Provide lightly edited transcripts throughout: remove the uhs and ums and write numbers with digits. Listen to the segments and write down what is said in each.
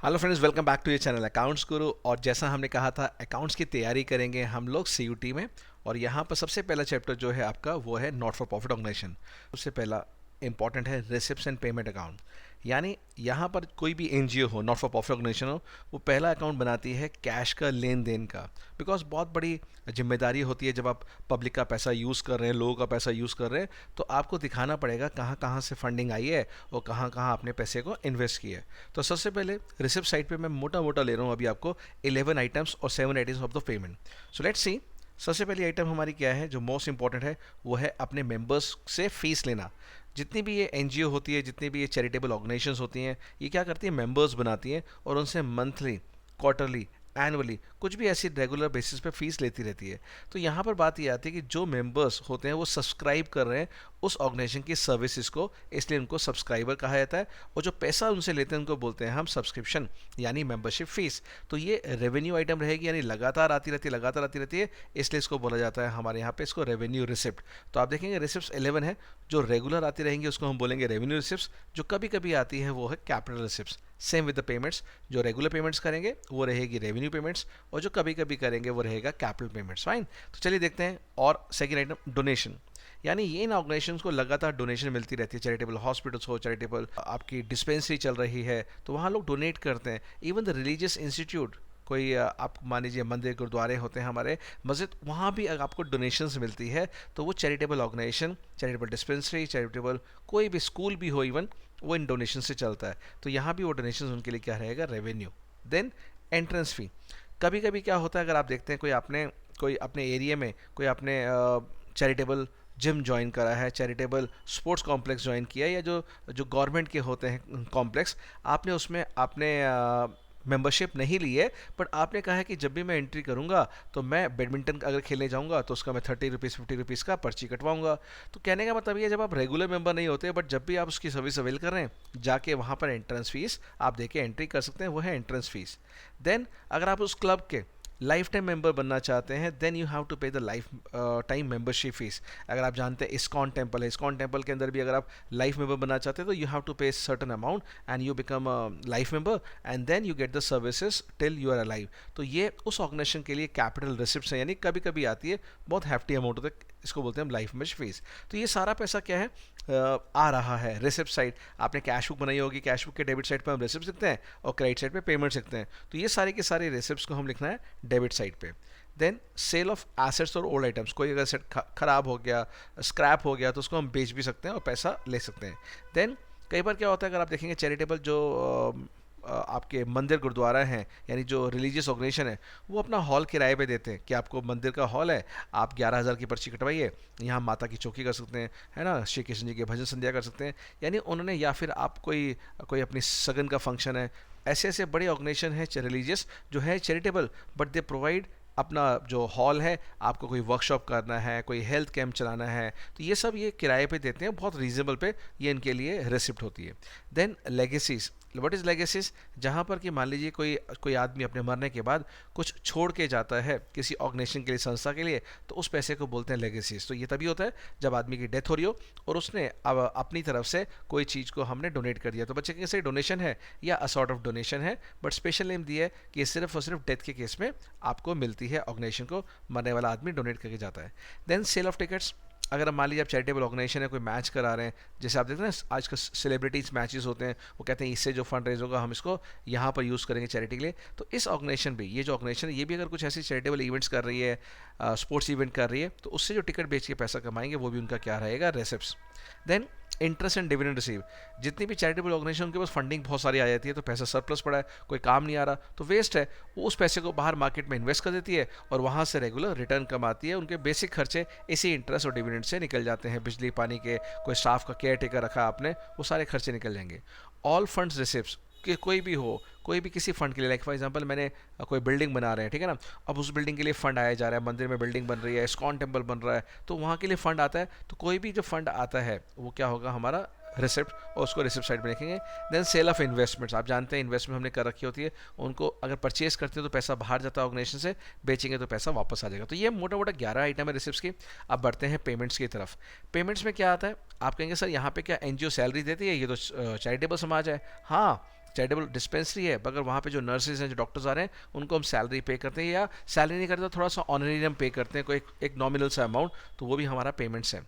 Hello friends, welcome back to ये channel accounts guru. और जैसा हमने कहा था, अकाउंट्स की तैयारी करेंगे हम लोग सीयूटी में। और यहाँ पर सबसे पहला चैप्टर जो है आपका वो है नॉट फॉर प्रॉफिट ऑर्गेनाइजेशन। सबसे पहला इंपॉर्टेंट है रिसिप्ट्स एंड पेमेंट अकाउंट। यानी यहाँ पर कोई भी एनजीओ हो, नॉट फॉर प्रॉफिट ऑर्गेनाइजेशन हो, वो पहला अकाउंट बनाती है कैश का लेन देन का। बिकॉज बहुत बड़ी जिम्मेदारी होती है जब आप पब्लिक का पैसा यूज़ कर रहे हैं, लोगों का पैसा यूज़ कर रहे हैं, तो आपको दिखाना पड़ेगा कहाँ कहाँ से फंडिंग आई है और कहाँ कहाँ आपने पैसे को इन्वेस्ट किया है। तो सबसे पहले रिसिप्ट साइड पे मैं मोटा मोटा ले रहा हूँ अभी आपको 11 आइटम्स और 7 items of the payment. So let's see. सबसे पहली आइटम हमारी क्या है जो मोस्ट इंपॉर्टेंट है, वो है अपने मेंबर्स से फीस लेना। जितनी भी ये एनजीओ होती है, जितनी भी ये चैरिटेबल ऑर्गेनाइजेशंस होती हैं, ये क्या करती हैं, मेंबर्स बनाती हैं और उनसे मंथली, क्वार्टरली, एनुअली कुछ भी ऐसी रेगुलर बेसिस पे फीस लेती रहती है। तो यहाँ पर बात ये आती है कि जो मेंबर्स होते हैं वो सब्सक्राइब कर रहे हैं उस ऑर्गेनाइजेशन की सर्विसेज को, इसलिए उनको सब्सक्राइबर कहा जाता है। और जो पैसा उनसे लेते हैं उनको बोलते हैं हम सब्सक्रिप्शन, यानी मेंबरशिप फीस। तो ये रेवेन्यू आइटम रहेगी, यानी लगातार आती रहती है, लगातार आती रहती है, इसलिए इसको बोला जाता है हमारे यहाँ पे इसको रेवेन्यू रिसिप्ट। तो आप देखेंगे रिसिप्ट 11 है। जो रेगुलर आती रहेंगी उसको हम बोलेंगे रेवेन्यू रिसिप्ट। जो कभी कभी आती है वो है capital receipt. Same with the payments, जो रेगुलर पेमेंट्स करेंगे वो रहेगी रेवेन्यू पेमेंट्स, और जो कभी कभी करेंगे वो रहेगा कैपिटल पेमेंट्स। फाइन। तो चलिए देखते हैं। और सेकेंड आइटम डोनेशन, यानी ये इन ऑर्गेनाइजेशंस को लगातार डोनेशन मिलती रहती है। चैरिटेबल हॉस्पिटल्स हो, चैरिटेबल आपकी डिस्पेंसरी चल रही है तो वहाँ लोग डोनेट करते हैं। इवन द रिलीजियस इंस्टीट्यूट, कोई आप मान लीजिए मंदिर गुरुद्वारे होते हैं हमारे, मस्जिद, वहाँ भी अगर आपको डोनेशंस मिलती है तो वो charitable organisation, charitable dispensary, charitable कोई भी स्कूल भी हो इवन, वो इन डोनेशन से चलता है। तो यहाँ भी वो डोनेशन उनके लिए क्या रहेगा, रेवेन्यू। Then entrance fee. कभी कभी क्या होता है, अगर आप देखते हैं कोई अपने एरिया में कोई आपने चैरिटेबल जिम ज्वाइन करा है, चैरिटेबल स्पोर्ट्स कॉम्प्लेक्स ज्वाइन किया है, या जो जो गवर्नमेंट के होते हैं कॉम्प्लेक्स, आपने उसमें आपने मेंबरशिप नहीं ली है, बट आपने कहा है कि जब भी मैं एंट्री करूंगा तो मैं बैडमिंटन अगर खेलने जाऊंगा तो उसका मैं 30 रुपीज़ 50 रुपीज़ का पर्ची कटवाऊंगा। तो कहने का मतलब ये, जब आप रेगुलर मेंबर नहीं होते बट जब भी आप उसकी सर्विस अवेल कर रहे हैं, जाके वहाँ पर एंट्रेंस फीस आप देके एंट्री कर सकते हैं, वो है एंट्रेंस फीस। देन अगर आप उस क्लब के लाइफ टाइम मेंबर बनना चाहते हैं, देन यू हैव टू पे the life time membership fees. अगर आप जानते हैं इस्कॉन टेम्पल है, इस्कॉन टेम्पल के अंदर भी अगर आप लाइफ मेंबर बनना चाहते हैं तो you have to pay certain amount and you become life member and then you get the services till you are alive. तो ये उस ऑर्गेनाइजेशन के लिए कैपिटल रिसिप्ट है, यानी कभी कभी आती है, बहुत हैफ्टी अमाउंट होता है, इसको बोलते हैं हम लाइफ मेंबरशिप फीस। तो ये सारा पैसा क्या है, आ रहा है रिसिप्ट साइड। आपने कैश बुक बनाई होगी, कैश बुक के डेबिट साइड पे हम रिसिप्ट लिखते हैं और क्रेडिट साइड पे पेमेंट लिखते हैं। तो ये सारे के सारे रिसिप्ट्स को हम लिखना है डेबिट साइड पे। देन सेल ऑफ एसेट्स और ओल्ड आइटम्स, कोई अगर सेट खराब हो गया, स्क्रैप हो गया, तो उसको हम बेच भी सकते हैं और पैसा ले सकते हैं। देन कई बार क्या होता है, अगर आप देखेंगे चैरिटेबल जो आपके मंदिर गुरुद्वारा हैं, यानी जो रिलीजियस ऑर्गेनाइजेशन है, वो अपना हॉल किराए पे देते हैं कि आपको मंदिर का हॉल है, आप 11,000 की पर्ची कटवाइए, यहाँ माता की चौकी कर सकते हैं, है ना, श्री कृष्ण जी के भजन संध्या कर सकते हैं। यानी उन्होंने, या फिर आप कोई कोई अपनी सगन का फंक्शन है, ऐसे ऐसे बड़े ऑर्गेनाइजेशन है रिलीजियस जो है चैरिटेबल, बट दे प्रोवाइड अपना जो हॉल है, आपको कोई वर्कशॉप करना है, कोई हेल्थ कैंप चलाना है, तो ये सब ये किराए पे देते हैं, बहुत रीजनेबल पे ये इनके लिए रिसिप्ट होती है। Then legacies. What is legacies, जहाँ पर कि मान लीजिए कोई कोई आदमी अपने मरने के बाद कुछ छोड़ के जाता है किसी ऑर्गेनाइजेशन के लिए, संस्था के लिए, तो उस पैसे को बोलते हैं लेगेसीज। तो ये तभी होता है जब आदमी की डेथ हो रही हो और उसने अब अपनी तरफ से कोई चीज़ को हमने डोनेट कर दिया। तो बच्चे कैसे डोनेशन है या अ सॉर्ट ऑफ डोनेशन है, बट स्पेशल नेम दिया है कि ये सिर्फ और सिर्फ डेथ के केस में आपको मिलती है, ऑर्गेनाइजेशन को मरने वाला आदमी डोनेट करके जाता है। Then sale of tickets. अगर मान लीजिए आप चैरिटेबल ऑर्गेनाइजेशन है, कोई मैच करा रहे हैं, जैसे आप देखते हैं ना आजकल सेलिब्रिटीज़ मैचेस होते हैं, वो कहते हैं इससे जो फंड रेज होगा हम इसको यहाँ पर यूज़ करेंगे चैरिटी के लिए। तो इस ऑर्गेनाइजेशन भी, ये जो ऑर्गेनाइजेशन है, ये भी अगर कुछ ऐसी चैरिटेबल इवेंट्स कर रही है, स्पोर्ट्स इवेंट कर रही है, तो उससे जो टिकट बेच के पैसा कमाएंगे वो भी उनका क्या रहेगा, receipts. Then interest and dividend receive. जितनी भी चैरिटेबल ऑर्गेनाइजेशन उनके पास फंडिंग बहुत सारी आ जाती है, तो पैसा सरप्लस पड़ा है, कोई काम नहीं आ रहा, तो वेस्ट है, वो उस पैसे को बाहर मार्केट में इन्वेस्ट कर देती है और वहाँ से रेगुलर रिटर्न कमाती है। उनके बेसिक खर्चे इसी इंटरेस्ट और डिविडेंड से निकल जाते हैं। बिजली पानी के, कोई स्टाफ का केयर टेकर रखा आपने, वो सारे खर्चे निकल जाएंगे। ऑल फंड्स रिसिप्ट्स, कि कोई भी हो, कोई भी किसी फंड के लिए, लाइक फॉर एग्जांपल मैंने कोई बिल्डिंग बना रहे हैं, ठीक है ना, अब उस बिल्डिंग के लिए फंड आया जा रहा है, मंदिर में बिल्डिंग बन रही है, इस्कॉन टेम्पल बन रहा है, तो वहाँ के लिए फंड आता है, तो कोई भी जो फंड आता है वो क्या होगा, हमारा रिसिप्ट, और उसको रिसिप्ट साइड में लिखेंगे। Then sale of investments. आप जानते हैं इन्वेस्टमेंट हमने कर रखी होती है, उनको अगर परचेज करते हैं तो पैसा बाहर जाता है ऑर्गेनाइजेशन से, बेचेंगे तो पैसा वापस आ जाएगा। तो ये मोटा मोटा 11 आइटम है रिसिप्ट्स की। अब बढ़ते हैं पेमेंट्स की तरफ। पेमेंट्स में क्या आता है, आप कहेंगे सर यहाँ पे क्या एनजीओ सैलरी देती है, ये तो चैरिटेबल समाज है। हाँ, चैरिटेबल डिस्पेंसरी है, मगर वहाँ पे जो नर्सेज हैं, जो डॉक्टर्स आ रहे हैं, उनको हम सैलरी पे करते हैं, या सैलरी नहीं करते तो थोड़ा सा ऑनरेरियम पे करते हैं, कोई एक नॉमिनल सा अमाउंट, तो वो भी हमारा पेमेंट्स है।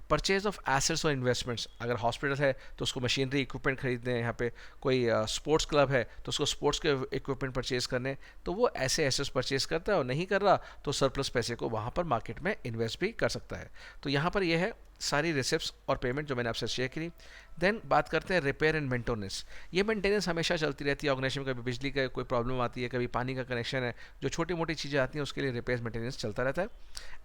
परचेज ऑफ एसेट्स और इन्वेस्टमेंट्स, अगर हॉस्पिटल है तो उसको मशीनरी इक्विपमेंट खरीदने हैं, यहाँ पे कोई स्पोर्ट्स क्लब है तो उसको स्पोर्ट्स के इक्विपमेंट परचेज करने, तो वो ऐसे एसेट्स परचेज करता है, और नहीं कर रहा तो सरप्लस पैसे को वहाँ पर मार्केट में इन्वेस्ट भी कर सकता है। तो यहाँ पर यह है सारी रिसिप्ट्स और पेमेंट जो मैंने आपसे शेयर करी। देन बात करते हैं रिपेयर एंड मेंटेनेंस। ये मेंटेनेंस हमेशा चलती रहती है ऑर्गेनाइजेशन में, कभी बिजली का कोई प्रॉब्लम आती है, कभी पानी का कनेक्शन है, जो छोटी मोटी चीज़ें आती हैं उसके लिए रिपेयर मेंटेनेंस चलता रहता है।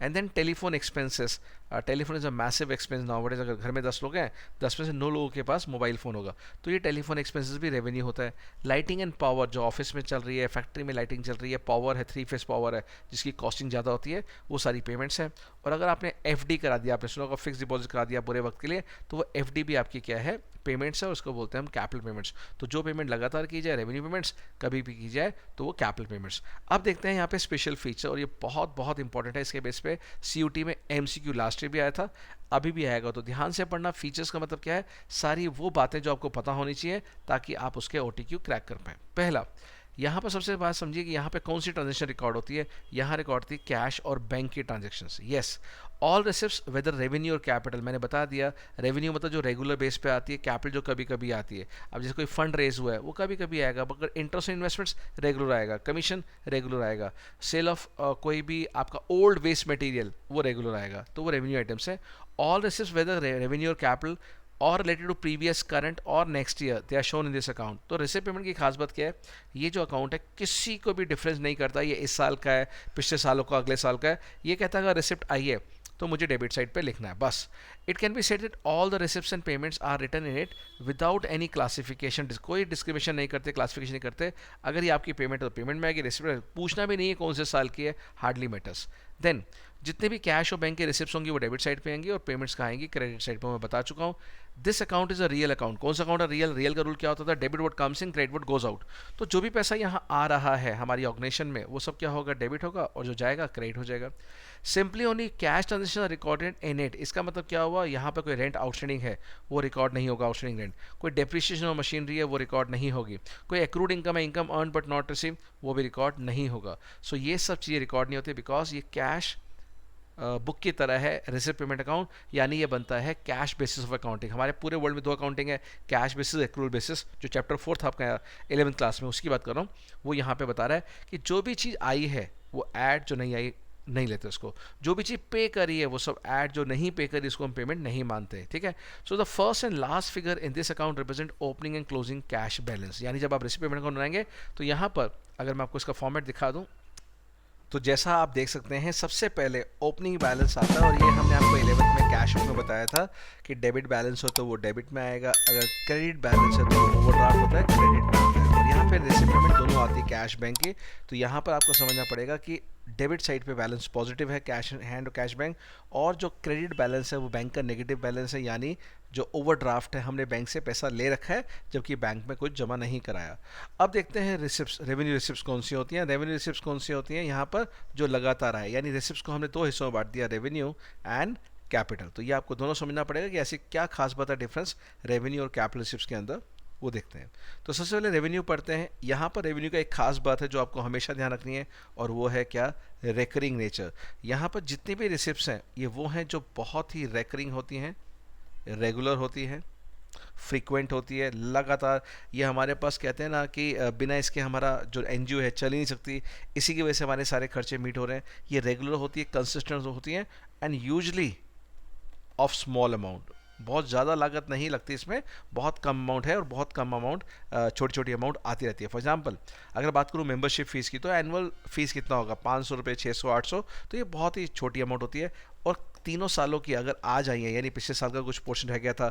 And then telephone expenses, telephone is a massive expense nowadays. अगर घर में 10 लोग हैं, 10 में से 9 लोगों के पास मोबाइल फ़ोन होगा, तो ये टेलीफोन एक्सपेंसेस भी रेवेन्यू होता है। लाइटिंग एंड पावर, जो ऑफिस में चल रही है, फैक्ट्री में लाइटिंग चल रही है, पावर है, 3 फेस पावर है, जिसकी कॉस्टिंग ज़्यादा होती है, वो सारी पेमेंट्स हैं। और अगर आपने एफडी करा दिया, आपने सुना होगा फिक्स डिपॉजिट करा दिया बुरे वक्त के लिए, तो वो एफडी भी आपकी क्या है, पेमेंट्स है, और उसको बोलते हैं हम कैपिटल पेमेंट्स। तो जो पेमेंट लगातार की जाए रेवेन्यू पेमेंट्स, कभी भी की जाए तो वो कैपिटल पेमेंट्स। अब देखते हैं यहाँ पे स्पेशल फीचर, और ये बहुत बहुत इंपॉर्टेंट है। इसके बेस पे सीयूटी में एमसीक्यू लास्ट ईयर भी आया था, अभी भी आएगा, तो ध्यान से पढ़ना। फीचर्स का मतलब क्या है, सारी वो बातें जो आपको पता होनी चाहिए ताकि आप उसके ओटीक्यू क्रैक कर पाएँ। पहला, यहाँ पर सबसे बात समझिए कि यहाँ पे कौन सी ट्रांजेक्शन रिकॉर्ड होती है। यहाँ रिकॉर्ड होती है कैश और बैंक की transactions. Yes, all receipts whether revenue और कैपिटल, मैंने बता दिया। रेवेन्यू मतलब जो रेगुलर बेस पे आती है, कैपिटल जो कभी कभी आती है। अब जैसे कोई फंड रेज हुआ है वो कभी कभी आएगा, मगर इंटरेस्ट इन्वेस्टमेंट्स रेगुलर आएगा, कमीशन रेगुलर आएगा, सेल ऑफ कोई भी आपका ओल्ड वेस्ट मटेरियल वो रेगुलर आएगा, तो वो रेवेन्यू आइटम्स है। ऑल रिसिप्ट्स वेदर रेवेन्यू और कैपिटल और रिलेटेड टू प्रीवियस, करंट और next year, they are shown in this account. तो रिसिप्ट पेमेंट की खास बात क्या है, ये जो अकाउंट है किसी को भी डिफरेंस नहीं करता, ये इस साल का है, पिछले सालों का, अगले साल का है। ये कहता है अगर रिसिप्ट आई है तो मुझे डेबिट साइड पे लिखना है बस। It can be said that all the receipts and payments are written in it without any classification, कोई डिस्क्रिमिनेशन नहीं करते, क्लासिफिकेशन नहीं करते। अगर ये आपकी पेमेंट है तो पेमेंट में आएगी, रिसिप्ट पूछना भी नहीं है कौन से साल की है, हार्डली मैटर्स। देन जितने भी कैश और बैंक के रिसिप्ट्स होंगी वो डेबिट साइड पे आएंगी, और पेमेंट्स कहाँ आएंगी, क्रेडिट साइड पे। मैं बता चुका हूँ this account is a real account. कौन सा अकाउंट है, रियल। रियल का रूल क्या होता था, debit what comes in, credit what goes out. तो जो भी पैसा यहाँ आ रहा है हमारी ऑर्गेनाइजेशन में, वो सब क्या होगा, डेबिट होगा, और जो जाएगा क्रेडिट हो जाएगा। Simply only cash transaction are recorded in it. इसका मतलब क्या हुआ, यहाँ पे कोई रेंट आउटस्टैंडिंग है वो रिकॉर्ड नहीं होगा, आउटस्टैंडिंग रेंट। कोई डेप्रिसिएशन ऑफ मशीनरी है वो रिकॉर्ड नहीं होगी। कोई एक्रूड इनकम है, income earn but not receive, वो भी रिकॉर्ड नहीं होगा। सो ये सब चीज़ें रिकॉर्ड नहीं होती, बिकॉज ये कैश बुक की तरह है रिसिप्ट पेमेंट अकाउंट, यानी ये बनता है कैश बेसिस ऑफ अकाउंटिंग। हमारे पूरे वर्ल्ड में 2 अकाउंटिंग है, कैश बेसिस, एक्रूल बेसिस। जो चैप्टर 4 था आपका 11th क्लास में, उसकी बात कर रहा हूँ। वो यहाँ पे बता रहा है कि जो भी चीज़ आई है वो ऐड, जो नहीं आई नहीं लेते उसको। जो भी चीज़ पे करी है वो सब ऐड, जो नहीं पे करी उसको हम पेमेंट नहीं मानते। ठीक है। So the first and last figure in this account represent opening and closing cash balance. यानी जब आप रिसिप्ट पेमेंट अकाउंट बनाएंगे तो यहाँ पर अगर मैं आपको इसका फॉर्मेट दिखा दूँ, तो जैसा आप देख सकते हैं सबसे पहले ओपनिंग बैलेंस आता है, और ये हमने आपको 11th में कैश में बताया था कि डेबिट बैलेंस हो तो वो डेबिट में आएगा, अगर क्रेडिट बैलेंस है तो ओवरड्राफ्ट होता है, क्रेडिट में आता है। और यहाँ पे रिसिप्ट पेमेंट दोनों आती है कैश बैंक की। तो यहाँ पर आपको समझना पड़ेगा कि डेबिट साइड पे बैलेंस पॉजिटिव है, कैश हैंड और कैश बैंक, और जो क्रेडिट बैलेंस है वो बैंक का नेगेटिव बैलेंस है, यानी जो ओवरड्राफ्ट है, हमने बैंक से पैसा ले रखा है जबकि बैंक में कुछ जमा नहीं कराया। अब देखते हैं रिसिप्ट्स, रेवेन्यू रिसिप्ट्स कौन सी होती हैं। रेवेन्यू रिसिप्ट्स कौन सी होती हैं, यहाँ पर जो लगातार आए, यानी रिसिप्ट्स को हमने 2 हिस्सों में बांट दिया, रेवेन्यू एंड कैपिटल। तो ये आपको दोनों समझना पड़ेगा कि ऐसी क्या खास बात है डिफरेंस रेवेन्यू और कैपिटल रिसिप्ट्स के अंदर, वो देखते हैं। तो सबसे पहले रेवेन्यू पढ़ते हैं। यहाँ पर रेवेन्यू का एक खास बात है जो आपको हमेशा ध्यान रखनी है, और वो है क्या, रेकरिंग नेचर। यहाँ पर जितनी भी रिसिप्ट्स हैं ये वो हैं जो बहुत ही रेकरिंग होती हैं, रेगुलर होती हैं, फ्रीक्वेंट होती है, लगातार। ये हमारे पास कहते हैं ना कि बिना इसके हमारा जो एनजीओ है चल ही नहीं सकती, इसी की वजह से हमारे सारे खर्चे मीट हो रहे हैं। ये रेगुलर होती है, कंसिस्टेंट होती है, and usually of small amount. बहुत ज़्यादा लागत नहीं लगती इसमें, बहुत कम अमाउंट है, और बहुत कम अमाउंट, छोटी छोटी अमाउंट आती रहती है। फॉर एग्जांपल अगर बात करूँ मेंबरशिप फ़ीस की, तो एनुअल फ़ीस कितना होगा, 500 रुपये, 600, 800, तो ये बहुत ही छोटी अमाउंट होती है। और तीनों सालों की अगर आज आई है, यानी पिछले साल का कुछ पोर्शन रह गया था,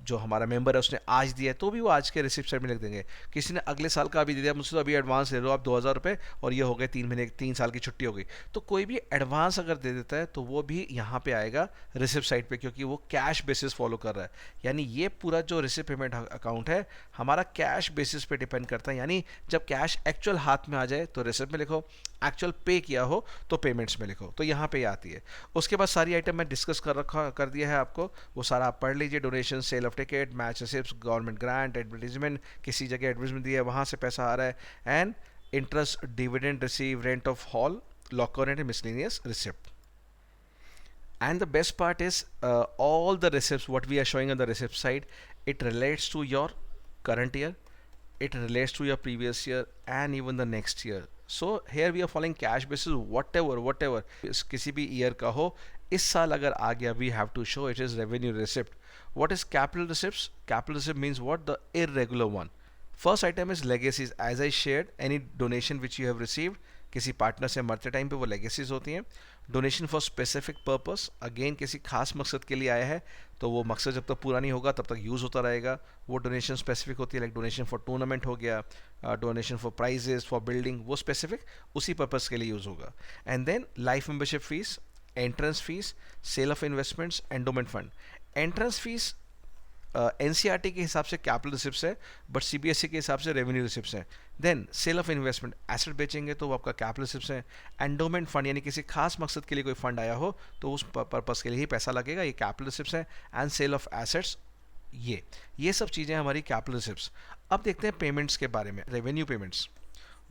जो हमारा मेंबर है उसने आज दिया है, तो भी वो आज के रिसिप्ट साइड में लिख देंगे। किसी ने अगले साल का अभी दे दिया, मुझसे तो अभी एडवांस ले लो आप 2000 रुपये, और ये हो गए 3 महीने, 3 साल की छुट्टी हो गई। तो कोई भी एडवांस अगर दे देता है तो वो भी यहाँ पे आएगा रिसिप्ट साइड पे, क्योंकि वो कैश बेसिस फॉलो कर रहा है। यानी ये पूरा जो रिसिप्ट पेमेंट अकाउंट है हमारा कैश बेसिस पे डिपेंड करता है, यानी जब कैश एक्चुअल हाथ में आ जाए तो रिसिप्ट में लिखो, एक्चुअल पे किया हो तो पेमेंट्स में लिखो। तो यहाँ पे आती है। उसके बाद सारी आइटम मैं डिस्कस कर दिया है आपको, वो सारा आप पढ़ लीजिए। Donation, sale of ticket, match receipts, government grant, advertisement, किसी जगह एडवर्टीजमेंट दिया है वहाँ से पैसा आ रहा है, and interest, dividend receive, rent of hall, locker rent, miscellaneous receipt. And the best part is all the receipts what we are showing on the receipt side, it relates to your current year, it relates to your previous year and even the next year. So here we are following cash basis, whatever किसी भी year का हो, इस साल अगर आ गया we have to show it is revenue receipt. What is capital receipts? Capital receipt means what? The irregular one. First item is legacies. As I shared, any donation which you have received, किसी partner से मरते time पे वो legacies होती हैं. Donation for specific purpose, again किसी खास मकसद के लिए आया है तो वो मकसद जब तक पूरा नहीं होगा तब तक यूज़ होता रहेगा. वो डोनेशन स्पेसिफिक होती है, लाइक डोनेशन फॉर टूर्नामेंट हो गया, donation for prizes, for building, वो स्पेसिफिक उसी पर्पस के लिए यूज़ होगा. And then life membership fees, entrance fees, sale of investments, endowment fund. Entrance fees NCERT के हिसाब से कैपिटल रिसिप्ट्स है, बट सीबीएसई के हिसाब से रेवेन्यू रिसिप्ट्स हैं. Then sale of investment, asset बेचेंगे तो वो आपका कैपिटल रिसिप्ट्स है. एंडोमेंट फंड यानी किसी खास मकसद के लिए कोई फंड आया हो तो उस पर्पस के लिए ही पैसा लगेगा, ये कैपिटल रिसिप्ट्स है. एंड सेल ऑफ एसेट्स, ये सब चीज़ें हमारी कैपिटल रिसिप्ट्स. अब देखते हैं पेमेंट्स के बारे में. रेवेन्यू पेमेंट्स,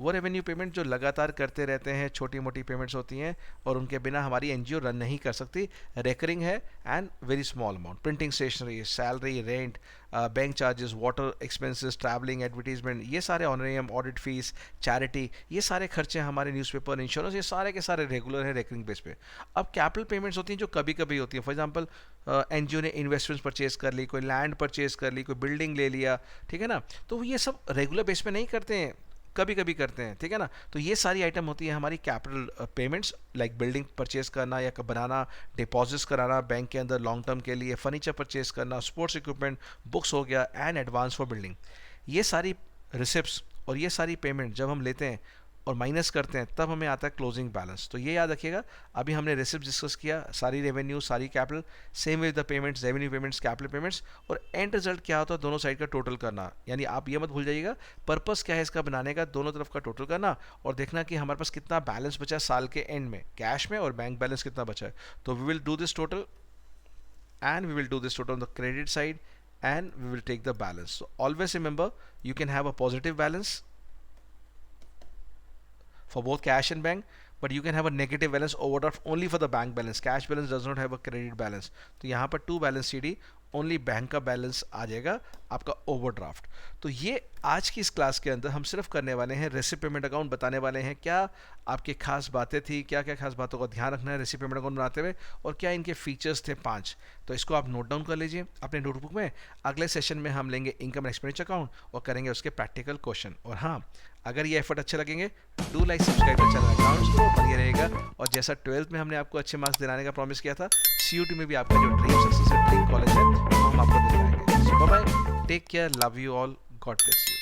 वो रेवेन्यू पेमेंट जो लगातार करते रहते हैं, छोटी मोटी पेमेंट्स होती हैं और उनके बिना हमारी एनजीओ रन नहीं कर सकती. रेकरिंग है and very small amount. Printing stationery, salary, rent, bank charges, water expenses, travelling, advertisement, ये सारे ऑनरेरियम, ऑडिट फीस, चैरिटी, ये सारे खर्चे हमारे न्यूज़पेपर, इंश्योरेंस, ये सारे के सारे रेगुलर है रेकरिंग बेस पे. अब कैपिटल पेमेंट्स होती हैं जो कभी कभी होती हैं. फॉर एग्जांपल एनजीओ ने इन्वेस्टमेंट्स परचेज कर ली, कोई लैंड परचेज कर ली, कोई बिल्डिंग ले लिया, ठीक है ना. तो ये सब रेगुलर बेस पे नहीं करते हैं, कभी कभी करते हैं, ठीक है ना. तो ये सारी आइटम होती है हमारी capital payments, like building purchase करना या बनाना, डिपॉजिट्स कराना बैंक के अंदर लॉन्ग टर्म के लिए, फर्नीचर परचेज करना, स्पोर्ट्स इक्विपमेंट, बुक्स हो गया, एंड एडवांस फॉर बिल्डिंग. ये सारी रिसिप्ट्स और ये सारी पेमेंट जब हम लेते हैं और माइनस करते हैं तब हमें आता है क्लोजिंग बैलेंस. तो ये याद रखिएगा. अभी हमने रिसिप्ट डिस्कस किया, सारी रेवेन्यू, सारी capital, same with the payments, revenue payments, capital payments, और एंड रिजल्ट क्या होता है दोनों साइड का टोटल करना. यानी आप ये मत भूल जाइएगा, पर्पस क्या है इसका बनाने का, दोनों तरफ का टोटल करना और देखना कि हमारे पास कितना बैलेंस बचा है साल के एंड में, कैश में, और बैंक बैलेंस कितना बचा है. तो we will do this total and we will do this total on the credit side and we will take the balance. So always remember, you can have a positive balance for both cash and bank, but you can have a negative balance overdraft only for the bank balance. Cash balance does not have a credit balance. तो यहाँ पर to balance sheet, only bank का balance आ जाएगा आपका overdraft. तो ये आज की इस क्लास के अंदर हम सिर्फ करने वाले हैं रेसिप्ट पेमेंट अकाउंट, बताने वाले हैं क्या आपकी खास बातें थी, क्या क्या खास बातों का ध्यान रखना है रेसिप्ट पेमेंट अकाउंट बनाते हुए, और क्या इनके फीचर्स थे 5. तो इसको आप नोट डाउन कर लीजिए अपने नोटबुक में. अगले सेशन में हम लेंगे इनकम एक्सपेंडिचर अकाउंट और करेंगे उसके प्रैक्टिकल क्वेश्चन. और हाँ, अगर ये एफर्ट अच्छे लगेंगे, do like subscribe the channel, accounts को बनिए रहेगा. और जैसा 12th में हमने आपको अच्छे मार्क्स दिलाने का प्रॉमिस किया था, CUT में भी आपका जो ड्रीम सक्सेस है, ड्रीम कॉलेज है, वो हम आपको दिलाएंगे. So bye bye, take care, love you all, God bless you.